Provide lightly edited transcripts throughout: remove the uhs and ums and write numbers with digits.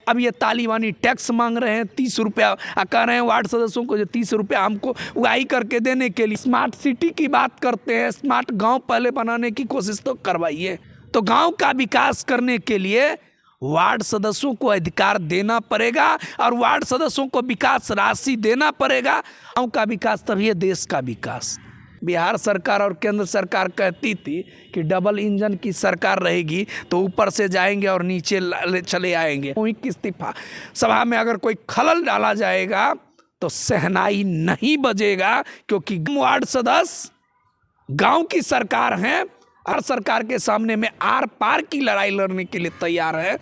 अब ये तालिबानी टैक्स मांग रहे हैं 30 रुपया, कह रहे हैं वार्ड सदस्यों को जो 30 रुपया हमको उगाही करके देने के लिए। स्मार्ट सिटी की बात करते हैं, स्मार्ट गांव पहले बनाने की कोशिश तो करवाइए। तो गांव का विकास करने के लिए वार्ड सदस्यों को अधिकार देना पड़ेगा और वार्ड सदस्यों को विकास राशि देना पड़ेगा। गांव का विकास तभी है देश का विकास। बिहार सरकार और केंद्र सरकार कहती थी कि डबल इंजन की सरकार रहेगी तो ऊपर से जाएंगे और नीचे चले आएंगे। इस्तीफा सभा में अगर कोई खलल डाला जाएगा तो सहनाई नहीं बजेगा, क्योंकि वार्ड सदस्य गांव की सरकार हैं और सरकार के सामने में आर पार की लड़ाई लड़ने के लिए तैयार है।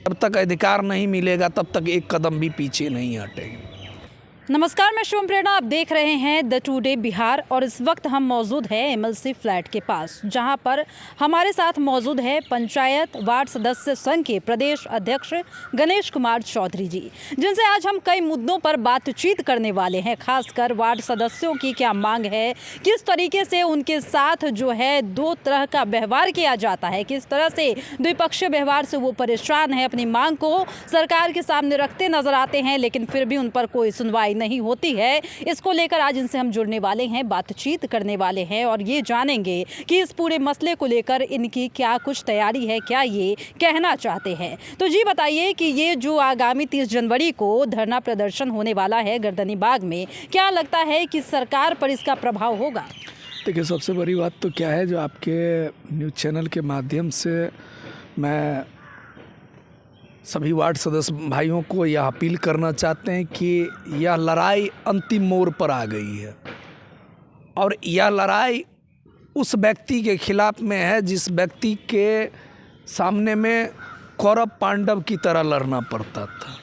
जब तक अधिकार नहीं मिलेगा तब तक एक कदम भी पीछे नहीं हटेंगे। नमस्कार, मैं शुभम प्रेरणा, आप देख रहे हैं द टुडे बिहार और इस वक्त हम मौजूद हैं एमएलसी फ्लैट के पास, जहां पर हमारे साथ मौजूद है पंचायत वार्ड सदस्य संघ के प्रदेश अध्यक्ष गणेश कुमार चौधरी जी, जिनसे आज हम कई मुद्दों पर बातचीत करने वाले हैं। खासकर वार्ड सदस्यों की क्या मांग है, किस तरीके से उनके साथ जो है दो तरह का व्यवहार किया जाता है, किस तरह से द्विपक्षीय व्यवहार से वो परेशान है, अपनी मांग को सरकार के सामने रखते नजर आते हैं लेकिन फिर भी उन पर कोई सुनवाई नहीं होती है। इसको लेकर आज इनसे हम जुड़ने वाले हैं, बातचीत करने वाले हैं और ये जानेंगे कि इस पूरे मसले को लेकर इनकी क्या कुछ तैयारी है, क्या ये कहना चाहते हैं। तो जी बताइए कि ये जो आगामी 30 जनवरी को धरना प्रदर्शन होने वाला है गर्दनी बाग में, क्या लगता है कि सरकार पर इसका प्रभाव होगा? देखिए, सबसे बड़ी बात तो क्या है, जो आपके न्यूज़ चैनल के माध्यम से मैं सभी वार्ड सदस्य भाइयों को यह अपील करना चाहते हैं कि यह लड़ाई अंतिम मोड़ पर आ गई है और यह लड़ाई उस व्यक्ति के खिलाफ में है जिस व्यक्ति के सामने में कौरव पांडव की तरह लड़ना पड़ता था।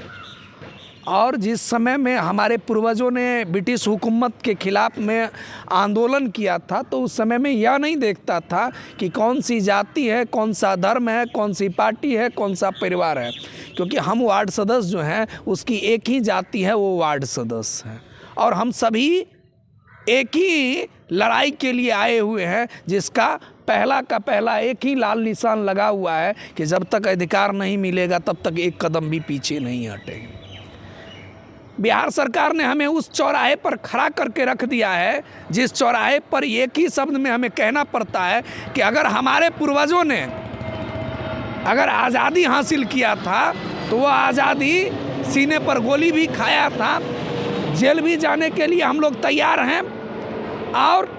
और जिस समय में हमारे पूर्वजों ने ब्रिटिश हुकूमत के खिलाफ में आंदोलन किया था तो उस समय में यह नहीं देखता था कि कौन सी जाति है, कौन सा धर्म है, कौन सी पार्टी है, कौन सा परिवार है, क्योंकि हम वार्ड सदस्य जो हैं उसकी एक ही जाति है, वो वार्ड सदस्य हैं और हम सभी एक ही लड़ाई के लिए आए हुए हैं, जिसका पहला का पहला एक ही लाल निशान लगा हुआ है कि जब तक अधिकार नहीं मिलेगा तब तक एक कदम भी पीछे नहीं हटेंगे। बिहार सरकार ने हमें उस चौराहे पर खड़ा करके रख दिया है जिस चौराहे पर एक ही शब्द में हमें कहना पड़ता है कि अगर हमारे पूर्वजों ने अगर आज़ादी हासिल किया था तो वो आज़ादी सीने पर गोली भी खाया था, जेल भी जाने के लिए हम लोग तैयार हैं। और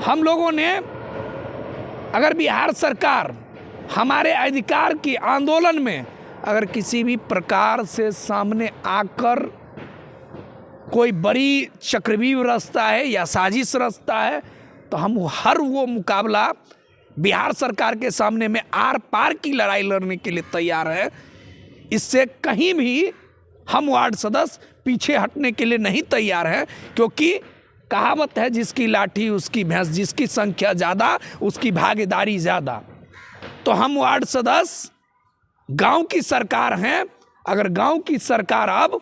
हम लोगों ने अगर बिहार सरकार हमारे अधिकार की आंदोलन में अगर किसी भी प्रकार से सामने आकर कोई बड़ी चक्रव्यूह रचता है या साजिश रचता है तो हम हर वो मुकाबला बिहार सरकार के सामने में आर पार की लड़ाई लड़ने के लिए तैयार है। इससे कहीं भी हम वार्ड सदस्य पीछे हटने के लिए नहीं तैयार हैं, क्योंकि कहावत है जिसकी लाठी उसकी भैंस, जिसकी संख्या ज़्यादा उसकी भागीदारी ज़्यादा। तो हम वार्ड सदस्य गांव की सरकार हैं। अगर गांव की सरकार अब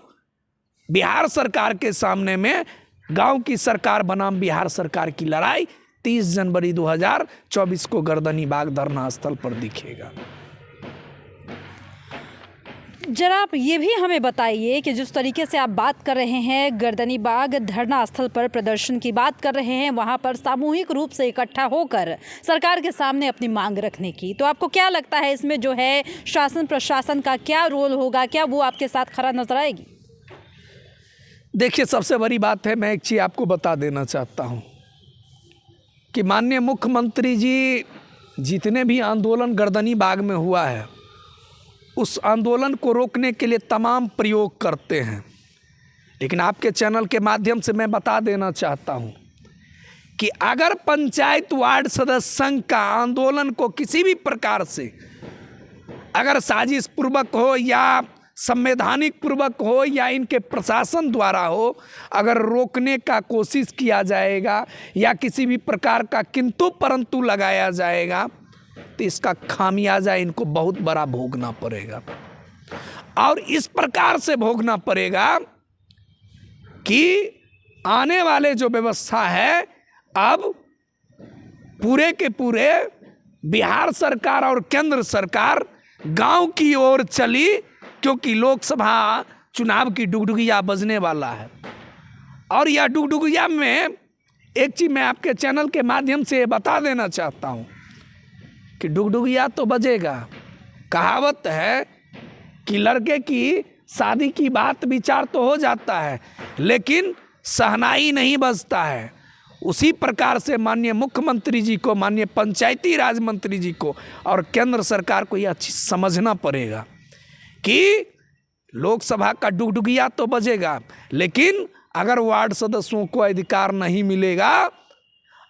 बिहार सरकार के सामने में गांव की सरकार बनाम बिहार सरकार की लड़ाई 30 जनवरी 2024 को गर्दनी बाग धरना स्थल पर दिखेगा। जरा आप ये भी हमें बताइए कि जिस तरीके से आप बात कर रहे हैं गर्दनी बाग धरना स्थल पर प्रदर्शन की बात कर रहे हैं, वहाँ पर सामूहिक रूप से इकट्ठा होकर सरकार के सामने अपनी मांग रखने की, तो आपको क्या लगता है इसमें जो है शासन प्रशासन का क्या रोल होगा, क्या वो आपके साथ खरा नजर आएगी? देखिए, सबसे बड़ी बात है, मैं एक चीज़ आपको बता देना चाहता हूँ कि माननीय मुख्यमंत्री जी जितने भी आंदोलन गर्दनी बाग में हुआ है उस आंदोलन को रोकने के लिए तमाम प्रयोग करते हैं, लेकिन आपके चैनल के माध्यम से मैं बता देना चाहता हूं कि अगर पंचायत वार्ड सदस्य संघ का आंदोलन को किसी भी प्रकार से अगर साजिश पूर्वक हो या संवैधानिक पूर्वक हो या इनके प्रशासन द्वारा हो, अगर रोकने का कोशिश किया जाएगा या किसी भी प्रकार का किंतु परंतु लगाया जाएगा तो इसका खामियाजा इनको बहुत बड़ा भोगना पड़ेगा। और इस प्रकार से भोगना पड़ेगा कि आने वाले जो व्यवस्था है अब पूरे के पूरे बिहार सरकार और केंद्र सरकार गांव की ओर चली क्योंकि लोकसभा चुनाव की डुगडुगिया बजने वाला है। और यह डुगडुगिया में एक चीज़ मैं आपके चैनल के माध्यम से बता देना चाहता हूँ कि डुगडुगिया तो बजेगा। कहावत है कि लड़के की शादी की बात विचार तो हो जाता है, लेकिन शहनाई नहीं बजता है। उसी प्रकार से माननीय मुख्यमंत्री जी को, माननीय पंचायती राज मंत्री जी को और केंद्र सरकार को यह चीज़ समझना पड़ेगा कि लोकसभा का डुगडुगिया तो बजेगा, लेकिन अगर वार्ड सदस्यों को अधिकार नहीं मिलेगा,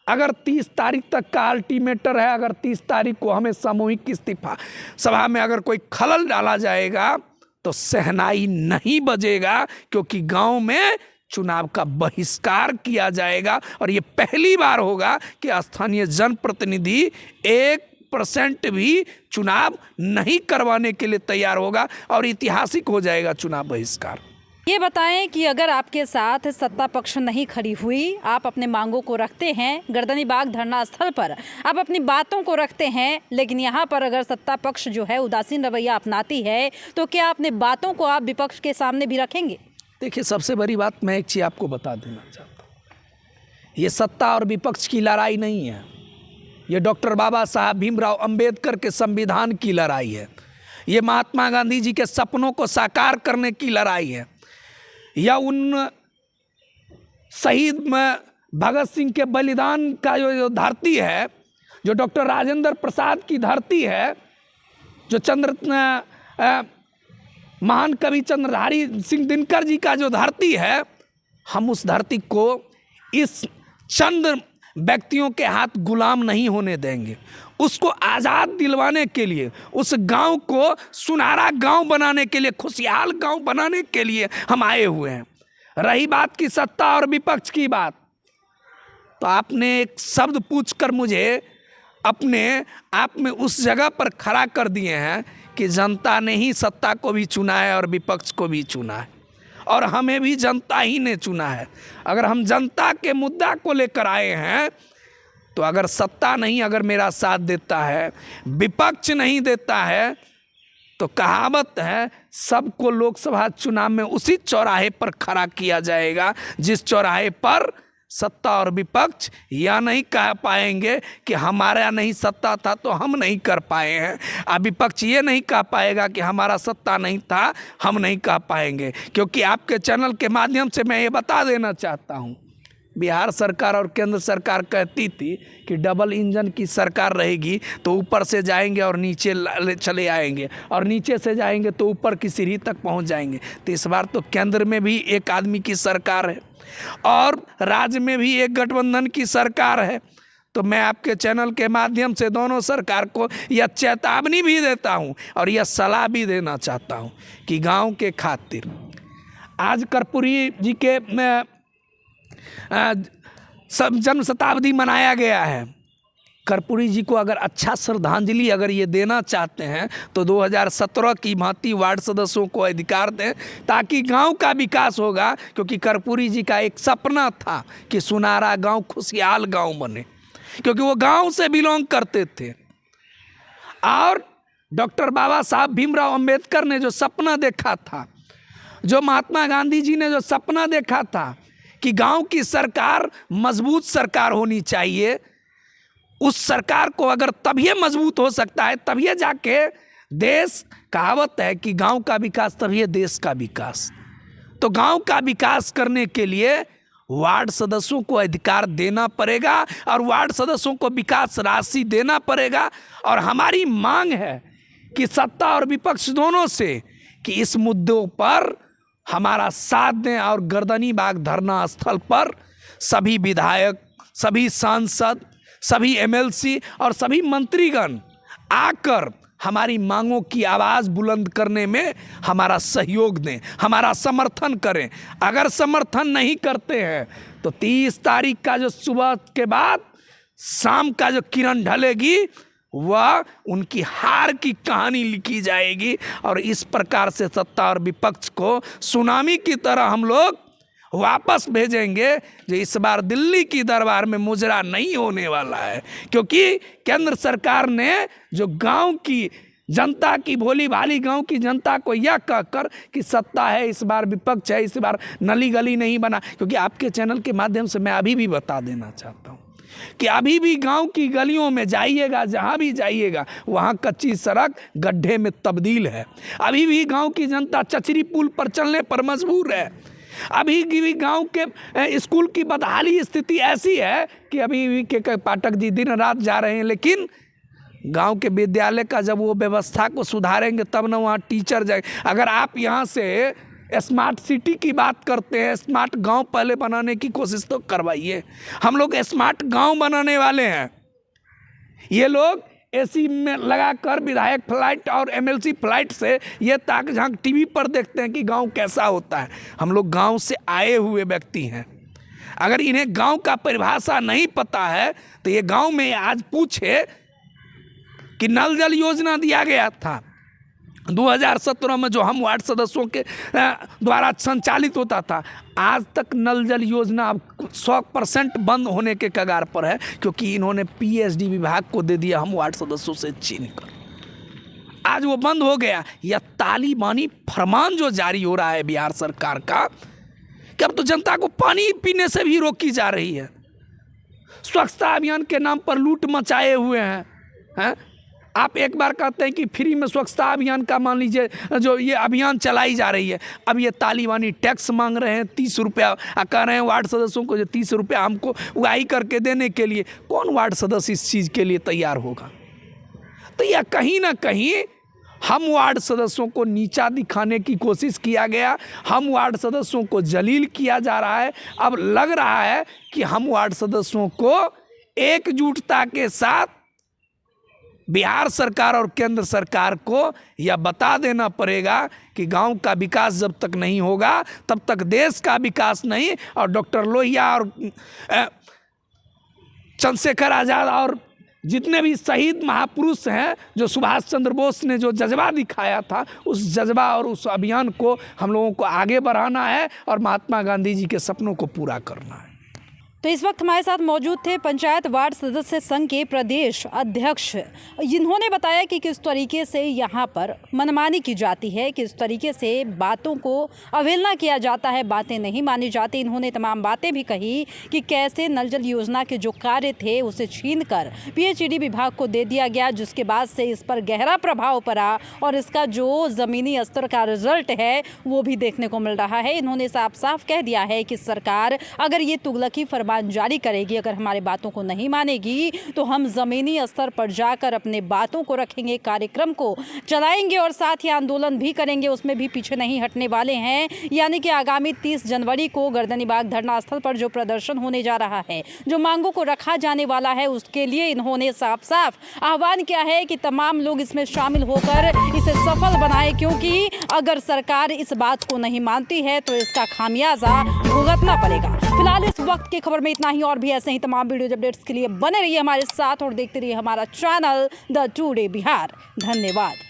अगर 30 तारीख तक का अल्टीमेटर है, अगर 30 तारीख को हमें सामूहिक इस्तीफा सभा में अगर कोई खलल डाला जाएगा तो शहनाई नहीं बजेगा, क्योंकि गांव में चुनाव का बहिष्कार किया जाएगा। और ये पहली बार होगा कि स्थानीय जनप्रतिनिधि 1% भी चुनाव नहीं करवाने के लिए तैयार होगा और ऐतिहासिक हो जाएगा चुनाव बहिष्कार। ये बताएं कि अगर आपके साथ सत्ता पक्ष नहीं खड़ी हुई, आप अपने मांगों को रखते हैं, गर्दनी बाग धरना स्थल पर आप अपनी बातों को रखते हैं, लेकिन यहाँ पर अगर सत्ता पक्ष जो है उदासीन रवैया अपनाती है, तो क्या अपने बातों को आप विपक्ष के सामने भी रखेंगे? देखिए, सबसे बड़ी बात मैं एक चीज़ आपको बता देना चाहता हूँ, ये सत्ता और विपक्ष की लड़ाई नहीं है, ये डॉक्टर बाबा साहब भीमराव अंबेडकर के संविधान की लड़ाई है, ये महात्मा गांधी जी के सपनों को साकार करने की लड़ाई है, या उन शहीद में भगत सिंह के बलिदान का जो धरती है, जो डॉक्टर राजेंद्र प्रसाद की धरती है, जो महान कवि चंद्रधारी सिंह दिनकर जी का जो धरती है, हम उस धरती को इस चंद व्यक्तियों के हाथ गुलाम नहीं होने देंगे। उसको आज़ाद दिलवाने के लिए, उस गांव को सुनहरा गांव बनाने के लिए, खुशहाल गांव बनाने के लिए हम आए हुए हैं। रही बात की सत्ता और विपक्ष की बात, तो आपने एक शब्द पूछकर मुझे अपने आप में उस जगह पर खड़ा कर दिए हैं कि जनता ने ही सत्ता को भी चुना है और विपक्ष को भी चुना है, और हमें भी जनता ही ने चुना है। अगर हम जनता के मुद्दा को लेकर आए हैं, तो अगर सत्ता नहीं अगर मेरा साथ देता है, विपक्ष नहीं देता है, तो कहावत है सबको लोकसभा चुनाव में उसी चौराहे पर खड़ा किया जाएगा जिस चौराहे पर सत्ता और विपक्ष यह नहीं कह पाएंगे कि हमारा नहीं सत्ता था तो हम नहीं कर पाए हैं, अब विपक्ष ये नहीं कह पाएगा कि हमारा सत्ता नहीं था हम नहीं कह पाएंगे। क्योंकि आपके चैनल के माध्यम से मैं ये बता देना चाहता हूँ, बिहार सरकार और केंद्र सरकार कहती थी कि डबल इंजन की सरकार रहेगी तो ऊपर से जाएंगे और नीचे चले आएंगे, और नीचे से जाएंगे तो ऊपर की सीढ़ी तक पहुंच जाएंगे। तो इस बार तो केंद्र में भी एक आदमी की सरकार है और राज्य में भी एक गठबंधन की सरकार है। तो मैं आपके चैनल के माध्यम से दोनों सरकार को यह चेतावनी भी देता हूं और यह सलाह भी देना चाहता हूं कि गांव के खातिर आज कर्पूरी जी के जन्म शताब्दी मनाया गया है। कर्पूरी जी को अगर अच्छा श्रद्धांजलि अगर ये देना चाहते हैं तो 2017 की भांति वार्ड सदस्यों को अधिकार दें ताकि गांव का विकास होगा। क्योंकि कर्पूरी जी का एक सपना था कि सुनहरा गांव खुशहाल गांव बने, क्योंकि वो गांव से बिलोंग करते थे। और डॉक्टर बाबा साहब भीमराव अंबेडकर ने जो सपना देखा था, जो महात्मा गांधी जी ने जो सपना देखा था कि गांव की सरकार मजबूत सरकार होनी चाहिए, उस सरकार को अगर तभी मजबूत हो सकता है, तभी जाके देश, कहावत है कि गांव का विकास तभी देश का विकास। तो गांव का विकास करने के लिए वार्ड सदस्यों को अधिकार देना पड़ेगा और वार्ड सदस्यों को विकास राशि देना पड़ेगा। और हमारी मांग है कि सत्ता और विपक्ष दोनों से कि इस मुद्दों पर हमारा साथ दें और गर्दनी बाग धरना स्थल पर सभी विधायक, सभी सांसद, सभी एमएलसी और सभी मंत्रीगण आकर हमारी मांगों की आवाज़ बुलंद करने में हमारा सहयोग दें, हमारा समर्थन करें। अगर समर्थन नहीं करते हैं तो 30 तारीख का जो सुबह के बाद शाम का जो किरण ढलेगी वह उनकी हार की कहानी लिखी जाएगी। और इस प्रकार से सत्ता और विपक्ष को सुनामी की तरह हम लोग वापस भेजेंगे, जो इस बार दिल्ली की दरबार में मुजरा नहीं होने वाला है। क्योंकि केंद्र सरकार ने जो गांव की जनता की, भोली भाली गांव की जनता को यह कहकर कि सत्ता है, इस बार विपक्ष है, इस बार नली गली नहीं बना। क्योंकि आपके चैनल के माध्यम से मैं अभी भी बता देना चाहता हूं कि अभी भी गांव की गलियों में जाइएगा, जहां भी जाइएगा वहां कच्ची सड़क गड्ढे में तब्दील है। अभी भी गांव की जनता चचरी पुल पर चलने पर मजबूर है। अभी भी गांव के स्कूल की बदहाली स्थिति ऐसी है कि अभी भी के पाठक जी दिन रात जा रहे हैं, लेकिन गांव के विद्यालय का जब वो व्यवस्था को सुधारेंगे तब ना वहाँ टीचर जाए। अगर आप यहाँ से स्मार्ट सिटी की बात करते हैं, स्मार्ट गांव पहले बनाने की कोशिश तो करवाइए। हम लोग स्मार्ट गांव बनाने वाले हैं। ये लोग एसी में लगाकर विधायक फ्लाइट और एमएलसी फ्लाइट से ये ताक झांक टीवी पर देखते हैं कि गांव कैसा होता है। हम लोग गांव से आए हुए व्यक्ति हैं। अगर इन्हें गांव का परिभाषा नहीं पता है तो ये गांव में आज पूछे कि नल जल योजना दिया गया था 2017 में, जो हम वार्ड सदस्यों के द्वारा संचालित होता था, आज तक नल जल योजना अब 100% बंद होने के कगार पर है, क्योंकि इन्होंने पीएचडी विभाग को दे दिया हम वार्ड सदस्यों से छीन कर। आज वो बंद हो गया। यह तालिबानी फरमान जो जारी हो रहा है बिहार सरकार का कि अब तो जनता को पानी पीने से भी रोकी जा रही है। स्वच्छता अभियान के नाम पर लूट मचाए हुए हैं। आप एक बार कहते हैं कि फ्री में स्वच्छता अभियान का, मान लीजिए जो ये अभियान चलाई जा रही है, अब ये तालिबानी टैक्स मांग रहे हैं 30 रुपया, कह रहे हैं वार्ड सदस्यों को जो 30 रुपया हमको उगाही करके देने के लिए। कौन वार्ड सदस्य इस चीज़ के लिए तैयार होगा? तो यह कहीं ना कहीं हम वार्ड सदस्यों को नीचा दिखाने की कोशिश किया गया, हम वार्ड सदस्यों को जलील किया जा रहा है। अब लग रहा है कि हम वार्ड सदस्यों को एकजुटता के साथ बिहार सरकार और केंद्र सरकार को यह बता देना पड़ेगा कि गांव का विकास जब तक नहीं होगा तब तक देश का विकास नहीं। और डॉक्टर लोहिया और चंद्रशेखर आज़ाद और जितने भी शहीद महापुरुष हैं, जो सुभाष चंद्र बोस ने जो जज्बा दिखाया था, उस जज्बा और उस अभियान को हम लोगों को आगे बढ़ाना है और महात्मा गांधी जी के सपनों को पूरा करना है। तो इस वक्त हमारे साथ मौजूद थे पंचायत वार्ड सदस्य संघ के प्रदेश अध्यक्ष, जिन्होंने बताया कि किस तरीके से यहाँ पर मनमानी की जाती है, किस तरीके से बातों को अवहेलना किया जाता है, बातें नहीं मानी जाती। इन्होंने तमाम बातें भी कही कि कैसे नल जल योजना के जो कार्य थे उसे छीनकर पीएचईडी विभाग को दे दिया गया, जिसके बाद से इस पर गहरा प्रभाव पड़ा और इसका जो ज़मीनी स्तर का रिजल्ट है वो भी देखने को मिल रहा है। इन्होंने साफ साफ कह दिया है कि सरकार अगर ये तुगलकी जारी करेगी, अगर हमारी बातों को नहीं मानेगी तो हम जमीनी स्तर पर जाकर अपने बातों को रखेंगे, कार्यक्रम को चलाएंगे और साथ ही आंदोलन भी करेंगे, उसमें भी पीछे नहीं हटने वाले हैं। यानी कि आगामी 30 जनवरी को गर्दनीबाग धरना स्थल पर जो प्रदर्शन होने जा रहा है, जो मांगों को रखा जाने वाला है, उसके लिए इन्होंने साफ साफ आह्वान किया है कि तमाम लोग इसमें शामिल होकर इसे सफल बनाए, क्योंकि अगर सरकार इस बात को नहीं मानती है तो इसका खामियाजा भुगतना पड़ेगा। फिलहाल इस वक्त की खबर में इतना ही, और भी ऐसे ही तमाम वीडियो अपडेट्स के लिए बने रहिए हमारे साथ और देखते रहिए हमारा चैनल द टुडे बिहार। धन्यवाद।